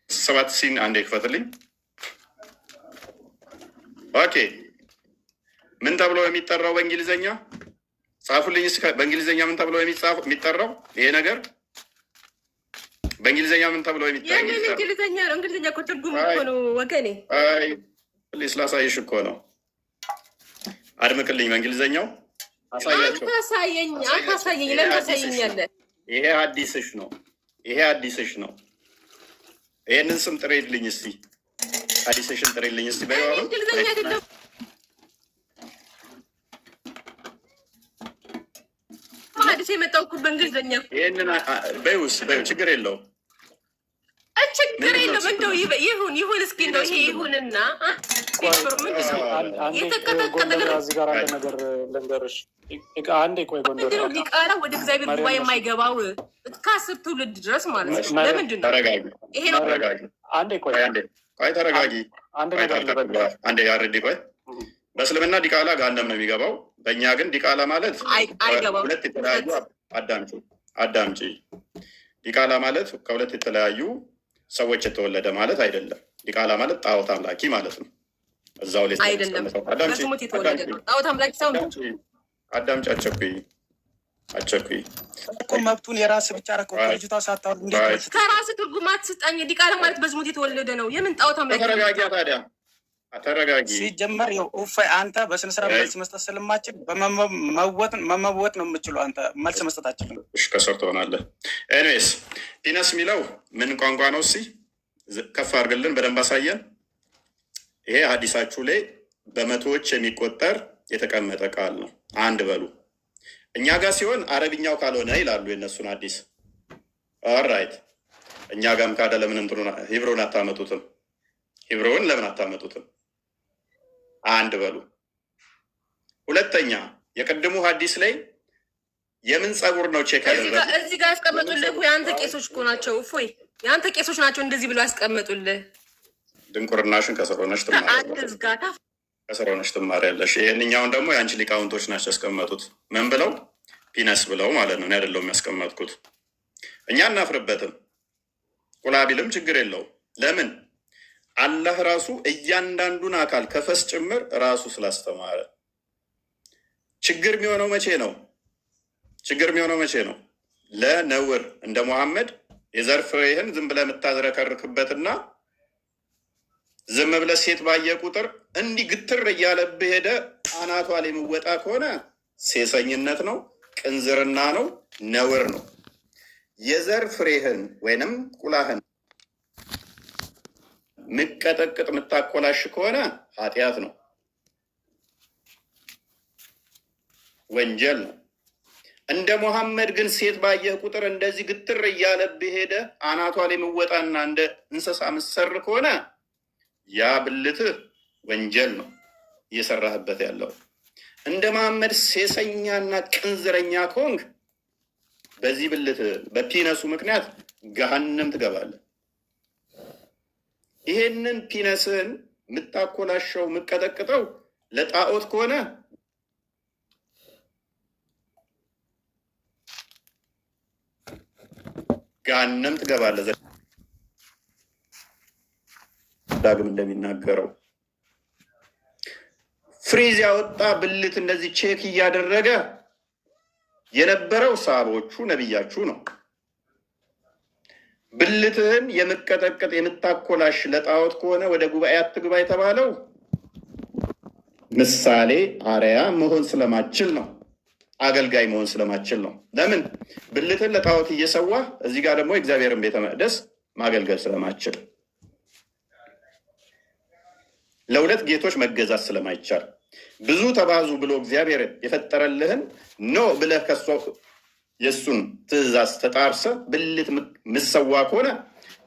ሰባት ሲን አንዴ ክፈትልኝ። ኦኬ ምን ተብሎ የሚጠራው በእንግሊዘኛ ጻፉልኝ። በእንግሊዘኛ ምን ተብሎ የሚጠራው ይሄ ነገር በእንግሊዘኛ ምን ተብሎ የሚጠራው? እንግሊዘኛ ነው። እንግሊዘኛ እኮ ትርጉም እኮ ነው ወገኔ። አይ ፕሊስ ላሳይሽ እኮ ነው። አድምቅልኝ በእንግሊዘኛው አሳያቸው። አታሳየኝ። ለምን ታሳየኛለህ? ይሄ አዲስሽ ነው። ይሄ አዲስሽ ነው። ይሄንን ስም ጥሬልኝ እስቲ። አዲስሽን ጥሬልኝ እስቲ። እንግሊዘኛ አይደለም አዲስ የመጣው እኮ በእንግሊዘኛ። ይሄንን በይውስ ችግር የለውም ችግር የለውም። እንደው ይሁን እስኪ እንደው ይሄ ይሁንና እዚህ ጋር አንድ ነገር ልንገርሽ። አንዴ ቆይ ጎንደር ሊቃላ ወደ እግዚአብሔር ጉባኤ የማይገባው ከ10 ትውልድ ድረስ ማለት ነው። ለምንድን ነው ይሄ ነው? አንዴ ቆይ ተረጋጊ። አንድ ነገር ልበል። አንዴ ያርዲ ቆይ። በእስልምና ዲቃላ ገሃነም ነው የሚገባው። በእኛ ግን ዲቃላ ማለት ሁለት የተለያዩ አዳምጪ። ዲቃላ ማለት ከሁለት የተለያዩ ሰዎች የተወለደ ማለት አይደለም። ዲቃላ ማለት ጣዖት አምላኪ ማለት ነው። እዛው ላይ አይደለም። በስሙት የተወለደ ነው። ጣዖት አምላኪ ሰው ነው። አዳምጪ። አቸኩይ እኮ መብቱን የራስ ብቻ ረከው ልጅቷ ሳታወር እንዴት ከራስ ትርጉም አትስጠኝ። ዲቃላ ማለት በስሙት የተወለደ ነው። የምን ጣዖት አምላኪ? ተረጋጊ። ታዲያ ተረጋጊ። ሲጀመር እውፋይ አንተ በስነ ስርዓት መልስ መስጠት ስለማችል መመወጥ ነው የምችለው። አንተ መልስ መስጠት አችልም። እሺ ከሰር ትሆናለህ። ኤኒዌይስ ፒነስ የሚለው ምን ቋንቋ ነው? እስኪ ከፍ አድርግልን፣ በደንብ አሳየን። ይሄ ሀዲሳችሁ ላይ በመቶዎች የሚቆጠር የተቀመጠ ቃል ነው። አንድ በሉ። እኛ ጋር ሲሆን አረብኛው ካልሆነ ይላሉ የእነሱን አዲስ። ኦልራይት እኛ ጋርም ካደ ለምን እንትኑን ሂብሮን አታመጡትም? ሂብሮን ለምን አታመጡትም? አንድ በሉ። ሁለተኛ የቅድሙ ሀዲስ ላይ የምን ጸጉር ነው ቼክ ያደረገ? እዚህ ጋር ያስቀመጡልህ የአንተ ቄሶች እኮ ናቸው። እፎይ የአንተ ቄሶች ናቸው እንደዚህ ብሎ ያስቀመጡልህ። ድንቁርናሽን ከሰሮነሽ ትማሪያለሽ። ይህንኛውን ደግሞ የአንቺ ሊቃውንቶች ናቸው ያስቀመጡት። ምን ብለው? ፒነስ ብለው ማለት ነው። አይደለሁም ያስቀመጥኩት። እኛ እናፍርበትም። ቁላቢልም ችግር የለውም። ለምን? አላህ ራሱ እያንዳንዱን አካል ከፈስ ጭምር ራሱ ስላስተማረ። ችግር የሚሆነው መቼ ነው? ለነውር እንደ ሙሐመድ የዘር ፍሬህን ዝም ብለህ የምታዝረከርክበትና ዝም ብለህ ሴት ባየ ቁጥር እንዲህ ግትር እያለብህ ሄደ አናቷ ላይ የምወጣ ከሆነ ሴሰኝነት ነው፣ ቅንዝርና ነው፣ ነውር ነው። የዘር ፍሬህን ወይንም ቁላህን ምቀጠቅጥ የምታኮላሽ ከሆነ ኃጢአት ነው፣ ወንጀል ነው። እንደ ሙሐመድ ግን ሴት ባየህ ቁጥር እንደዚህ ግትር እያለብህ ሄደ አናቷ ላይ የምወጣና እንደ እንስሳ ምሰር ከሆነ ያ ብልትህ ወንጀል ነው እየሰራህበት ያለው። እንደ መሐመድ ሴሰኛና ቅንዝረኛ ከሆንክ በዚህ ብልት በፒነሱ ምክንያት ገሃነም ትገባለህ። ይሄንን ፒነስን የምታኮላሸው የምቀጠቅጠው ለጣዖት ከሆነ ገሃነም ትገባለህ። ዳግም እንደሚናገረው ፍሪዝ ያወጣ ብልት እንደዚህ ቼክ እያደረገ የነበረው ሰሃቦቹ ነቢያችሁ ነው። ብልትህን የምቀጠቅጥ የምታኮላሽ ለጣዖት ከሆነ ወደ ጉባኤ አትግባ የተባለው ምሳሌ አርያ መሆን ስለማችል ነው። አገልጋይ መሆን ስለማችል ነው። ለምን? ብልትህን ለጣዖት እየሰዋ እዚህ ጋር ደግሞ የእግዚአብሔርን ቤተ መቅደስ ማገልገል ስለማችል፣ ለሁለት ጌቶች መገዛት ስለማይቻል፣ ብዙ ተባዙ ብሎ እግዚአብሔር የፈጠረልህን ኖ ብለህ ከሷ የእሱን ትእዛዝ ተጣርሰ ብልት ምሰዋ ከሆነ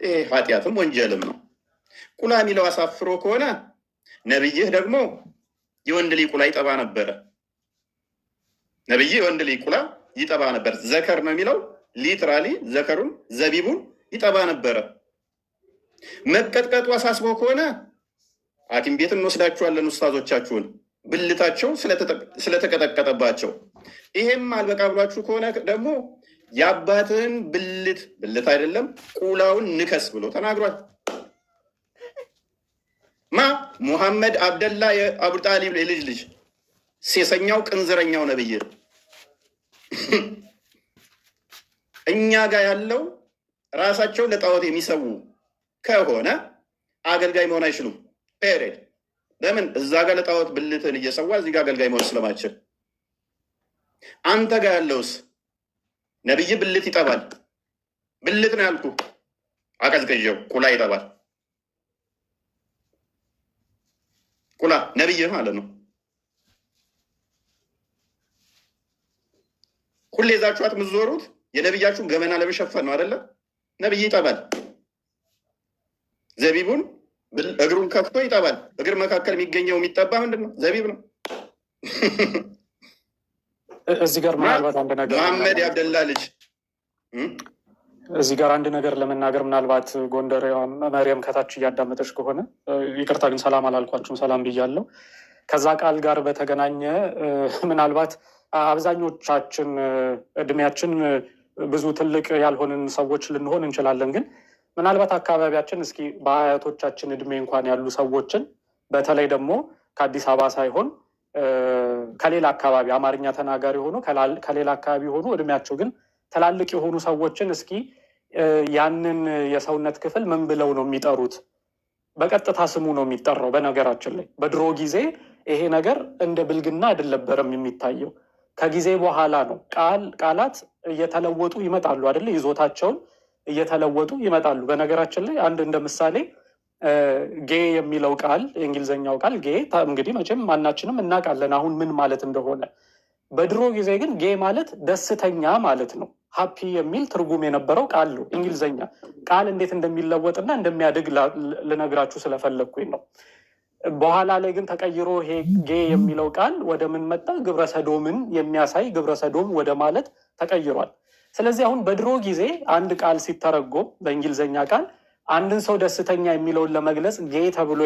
ይሄ ኃጢአትም ወንጀልም ነው። ቁላ የሚለው አሳፍሮ ከሆነ ነብይህ ደግሞ የወንድ ልጅ ቁላ ይጠባ ነበረ። ነብይህ የወንድ ልጅ ቁላ ይጠባ ነበር። ዘከር ነው የሚለው ሊትራሊ ዘከሩን ዘቢቡን ይጠባ ነበረ። መቀጥቀጡ አሳስቦ ከሆነ ሐኪም ቤት እንወስዳችኋለን ኡስታዞቻችሁን ብልታቸው ስለተቀጠቀጠባቸው። ይሄም አልበቃ ብሏችሁ ከሆነ ደግሞ የአባትህን ብልት አይደለም ቁላውን ንከስ ብሎ ተናግሯል። ሙሐመድ አብደላ የአቡ ጣሊብ የልጅ ልጅ ሴሰኛው ቅንዝረኛው ነብይ። እኛ ጋር ያለው ራሳቸውን ለጣዖት የሚሰዉ ከሆነ አገልጋይ መሆን አይችሉም። ፔሬድ። ለምን? እዛ ጋር ለጣዖት ብልትን እየሰዋ እዚህ ጋር አገልጋይ መሆን ስለማችል። አንተ ጋር ያለውስ ነብይ ብልት ይጠባል። ብልት ነው ያልኩ፣ አቀዝቅዤው ቁላ ይጠባል። ቁላ ነብይ ማለት ነው። ሁሌ ይዛችኋት የምትዞሩት የነብያችሁን ገመና ለመሸፈን ነው አይደለ? ነብይ ይጠባል። ዘቢቡን እግሩን ከፍቶ ይጠባል። እግር መካከል የሚገኘው የሚጠባ ምንድን ነው? ዘቢብ ነው። እዚህ ጋር ምናልባት አንድ ነገር መሐመድ የአብደላ ልጅ እዚህ ጋር አንድ ነገር ለመናገር ምናልባት ጎንደር መሪየም ከታች እያዳመጠች ከሆነ ይቅርታ፣ ግን ሰላም አላልኳችሁም። ሰላም ብያለሁ። ከዛ ቃል ጋር በተገናኘ ምናልባት አብዛኞቻችን እድሜያችን ብዙ ትልቅ ያልሆንን ሰዎች ልንሆን እንችላለን። ግን ምናልባት አካባቢያችን እስኪ በአያቶቻችን እድሜ እንኳን ያሉ ሰዎችን በተለይ ደግሞ ከአዲስ አበባ ሳይሆን ከሌላ አካባቢ አማርኛ ተናጋሪ ሆኖ ከሌላ አካባቢ ሆኖ እድሜያቸው ግን ትላልቅ የሆኑ ሰዎችን እስኪ ያንን የሰውነት ክፍል ምን ብለው ነው የሚጠሩት? በቀጥታ ስሙ ነው የሚጠራው። በነገራችን ላይ በድሮ ጊዜ ይሄ ነገር እንደ ብልግና አይደለም የሚታየው። ከጊዜ በኋላ ነው ቃላት እየተለወጡ ይመጣሉ አይደለ? ይዞታቸውን እየተለወጡ ይመጣሉ። በነገራችን ላይ አንድ እንደ ምሳሌ ጌ የሚለው ቃል የእንግሊዝኛው ቃል ጌ እንግዲህ መቼም ማናችንም እናውቃለን አሁን ምን ማለት እንደሆነ። በድሮ ጊዜ ግን ጌ ማለት ደስተኛ ማለት ነው። ሀፒ የሚል ትርጉም የነበረው ቃል ነው። እንግሊዝኛ ቃል እንዴት እንደሚለወጥና እንደሚያድግ ልነግራችሁ ስለፈለግኩኝ ነው። በኋላ ላይ ግን ተቀይሮ ይሄ ጌ የሚለው ቃል ወደ ምን መጣ? ግብረሰዶምን የሚያሳይ ግብረሰዶም ወደ ማለት ተቀይሯል። ስለዚህ አሁን በድሮ ጊዜ አንድ ቃል ሲተረጎም በእንግሊዝኛ ቃል አንድን ሰው ደስተኛ የሚለውን ለመግለጽ ጌ ተብሎ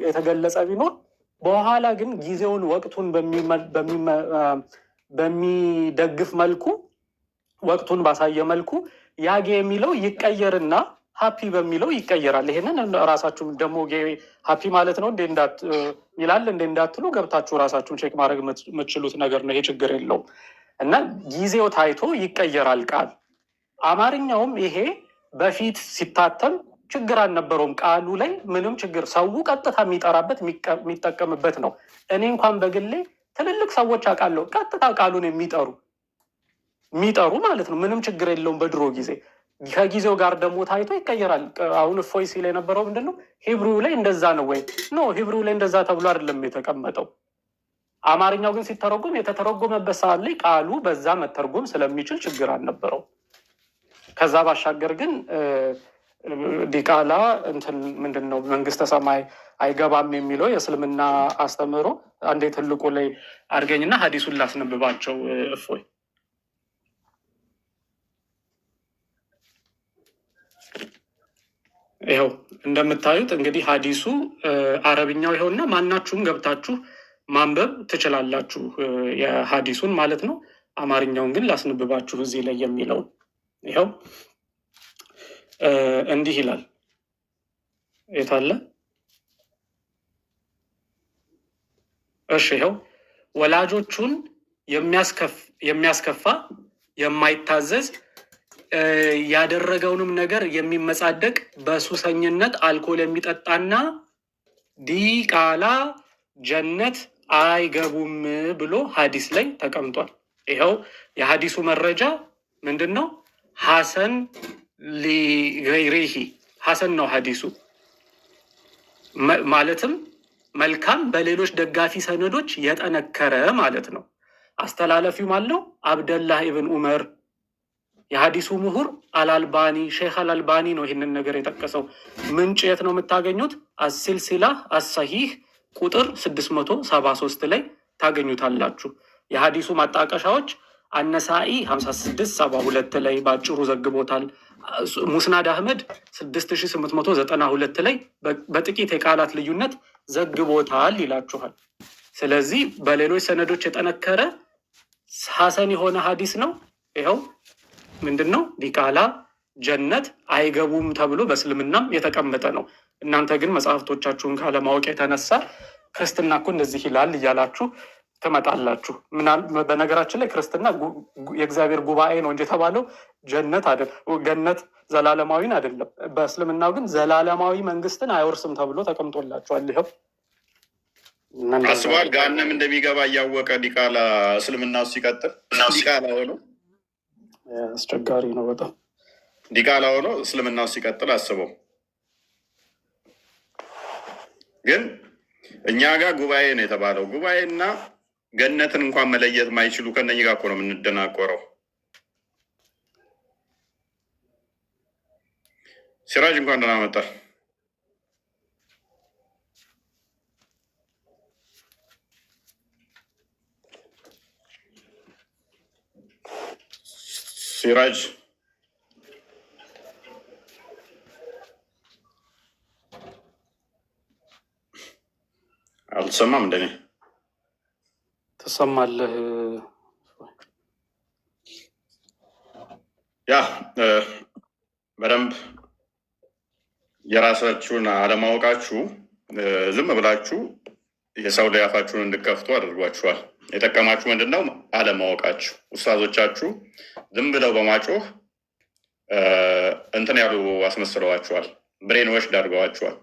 የተገለጸ ቢኖር በኋላ ግን ጊዜውን ወቅቱን በሚደግፍ መልኩ ወቅቱን ባሳየ መልኩ ያ ጌ የሚለው ይቀየርና ሀፒ በሚለው ይቀየራል። ይሄንን ራሳችሁም ደግሞ ጌ ሀፒ ማለት ነው ይላል እንዴ እንዳትሉ ገብታችሁ ራሳችሁን ቼክ ማድረግ የምትችሉት ነገር ነው። ይሄ ችግር የለውም እና ጊዜው ታይቶ ይቀየራል ቃል። አማርኛውም ይሄ በፊት ሲታተም ችግር አልነበረውም። ቃሉ ላይ ምንም ችግር ሰው ቀጥታ የሚጠራበት የሚጠቀምበት ነው። እኔ እንኳን በግሌ ትልልቅ ሰዎች አውቃለሁ ቀጥታ ቃሉን የሚጠሩ ማለት ነው። ምንም ችግር የለውም በድሮ ጊዜ። ከጊዜው ጋር ደግሞ ታይቶ ይቀየራል። አሁን እፎይ ሲል የነበረው ምንድን ነው? ሂብሩ ላይ እንደዛ ነው ወይ? ኖ ሂብሩ ላይ እንደዛ ተብሎ አይደለም የተቀመጠው። አማርኛው ግን ሲተረጎም የተተረጎመበት ሰዓት ላይ ቃሉ በዛ መተርጎም ስለሚችል ችግር አልነበረው። ከዛ ባሻገር ግን ዲቃላ እንትን ምንድን ነው መንግስተ ሰማይ አይገባም የሚለው የእስልምና አስተምህሮ አንዴ ትልቁ ላይ አድርገኝና ሀዲሱን ላስነብባቸው። እፎይ ይኸው እንደምታዩት እንግዲህ ሀዲሱ አረብኛው ይኸውና፣ ማናችሁም ገብታችሁ ማንበብ ትችላላችሁ የሀዲሱን ማለት ነው። አማርኛውን ግን ላስነብባችሁ እዚህ ላይ የሚለውን ይኸው እንዲህ ይላል። የታለ? እሺ ይኸው ወላጆቹን የሚያስከፋ የማይታዘዝ ያደረገውንም ነገር የሚመጻደቅ በሱሰኝነት አልኮል የሚጠጣና ዲቃላ ጀነት አይገቡም ብሎ ሀዲስ ላይ ተቀምጧል። ይኸው የሀዲሱ መረጃ ምንድን ነው? ሐሰን ሊገይሪሂ ሐሰን ነው ሀዲሱ ማለትም መልካም በሌሎች ደጋፊ ሰነዶች የጠነከረ ማለት ነው። አስተላለፊው አለው አብደላህ ኢብን ዑመር የሀዲሱ ምሁር አልአልባኒ ሼክ አልአልባኒ ነው ይህንን ነገር የጠቀሰው። ምንጭ የት ነው የምታገኙት? አሲልሲላ አሰሂህ ቁጥር 673 ላይ ታገኙታላችሁ። የሀዲሱ ማጣቀሻዎች አነሳኢ 5672 ላይ በአጭሩ ዘግቦታል። ሙስናድ አህመድ 6892 ላይ በጥቂት የቃላት ልዩነት ዘግቦታል ይላችኋል። ስለዚህ በሌሎች ሰነዶች የጠነከረ ሐሰን የሆነ ሀዲስ ነው። ይኸው ምንድን ነው? ዲቃላ ጀነት አይገቡም ተብሎ በእስልምናም የተቀመጠ ነው። እናንተ ግን መጽሐፍቶቻችሁን ካለማወቅ የተነሳ ክርስትና እኮ እንደዚህ ይላል እያላችሁ ትመጣላችሁ። በነገራችን ላይ ክርስትና የእግዚአብሔር ጉባኤ ነው እንጂ የተባለው ገነት ዘላለማዊን አይደለም። በእስልምናው ግን ዘላለማዊ መንግስትን አይወርስም ተብሎ ተቀምጦላቸዋል። ይኸው አስቧል። ገሃነም እንደሚገባ እያወቀ ዲቃላ እስልምና ውስጥ ሲቀጥል ዲቃላ ሆኖ አስቸጋሪ ነው በጣም። ዲቃላ ሆኖ እስልምና ውስጥ ሲቀጥል አስበው። ግን እኛ ጋር ጉባኤ ነው የተባለው። ጉባኤና ገነትን እንኳን መለየት ማይችሉ ከነኝ ጋር እኮ ነው የምንደናቆረው። ሲራጅ እንኳን ደህና መጣ። ሲራጅ አልተሰማም? እንደኔ ትሰማለህ? ያ በደንብ የራሳችሁን አለማወቃችሁ ዝም ብላችሁ የሰው ላይ አፋችሁን እንድከፍቱ አድርጓችኋል። የጠቀማችሁ ምንድን ነው? አለማወቃችሁ። ኡስታዞቻችሁ ዝም ብለው በማጮህ እንትን ያሉ አስመስለዋችኋል። ብሬን ወሽድ አድርገዋችኋል።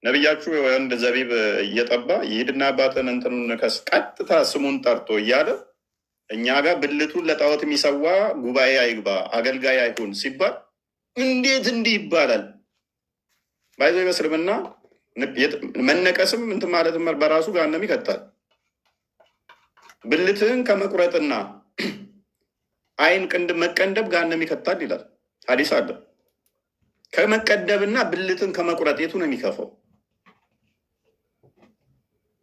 ነቢያችሁ ወንድ ዘቢብ እየጠባ ይሂድና አባትን እንትኑን ከስ ቀጥታ ስሙን ጠርቶ እያለ እኛ ጋር ብልቱን ለጣዖት የሚሰዋ ጉባኤ አይግባ አገልጋይ አይሁን ሲባል እንዴት እንዲህ ይባላል? ባይዘ በእስልምና መነቀስም እንትን ማለትም በራሱ ገሃነም ይከታል። ብልትህን ከመቁረጥና አይን ቅንድብ መቀንደብ ገሃነም ይከታል ይላል ሐዲስ አለ። ከመቀደብና ብልትን ከመቁረጥ የቱ ነው የሚከፈው?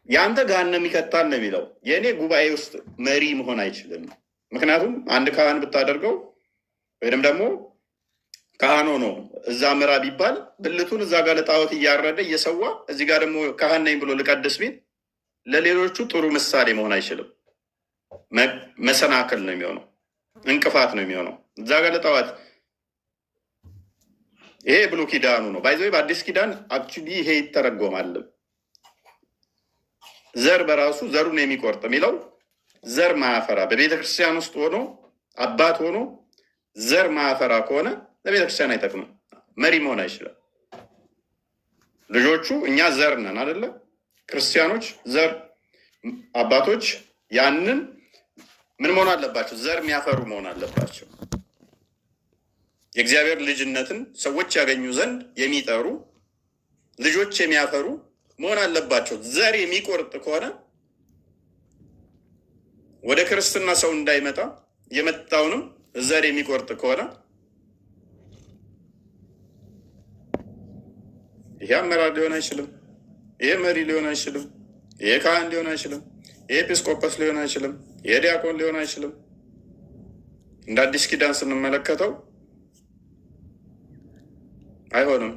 የአንተ ገሃነም ይከታል ነው የሚለው። የእኔ ጉባኤ ውስጥ መሪ መሆን አይችልም። ምክንያቱም አንድ ካህን ብታደርገው ወይም ደግሞ ካህን ሆኖ እዛ ምራ ቢባል ብልቱን እዛ ጋር ለጣዖት እያረደ እየሰዋ እዚህ ጋር ደግሞ ካህን ነኝ ብሎ ልቀድስ ቢል ለሌሎቹ ጥሩ ምሳሌ መሆን አይችልም። መሰናክል ነው የሚሆነው፣ እንቅፋት ነው የሚሆነው እዛ ጋር ለጣዖት። ይሄ ብሉ ኪዳኑ ነው። ባይዘ በአዲስ ኪዳን አክቹዋሊ ይሄ ይተረጎማል። ዘር በራሱ ዘሩን የሚቆርጥ የሚለው ዘር ማያፈራ በቤተክርስቲያን ውስጥ ሆኖ አባት ሆኖ ዘር ማያፈራ ከሆነ ለቤተክርስቲያን አይጠቅምም። መሪ መሆን አይችልም። ልጆቹ እኛ ዘር ነን አይደለ? ክርስቲያኖች ዘር አባቶች ያንን ምን መሆን አለባቸው? ዘር የሚያፈሩ መሆን አለባቸው። የእግዚአብሔር ልጅነትን ሰዎች ያገኙ ዘንድ የሚጠሩ ልጆች የሚያፈሩ መሆን አለባቸው። ዘር የሚቆርጥ ከሆነ ወደ ክርስትና ሰው እንዳይመጣ የመጣውንም ዘር የሚቆርጥ ከሆነ ይሄ አመራር ሊሆን አይችልም። ይሄ መሪ ሊሆን አይችልም። ይሄ ካህን ሊሆን አይችልም። ይሄ ኤጲስቆጶስ ሊሆን አይችልም። ይሄ ዲያቆን ሊሆን አይችልም። እንደ አዲስ ኪዳን ስንመለከተው አይሆንም።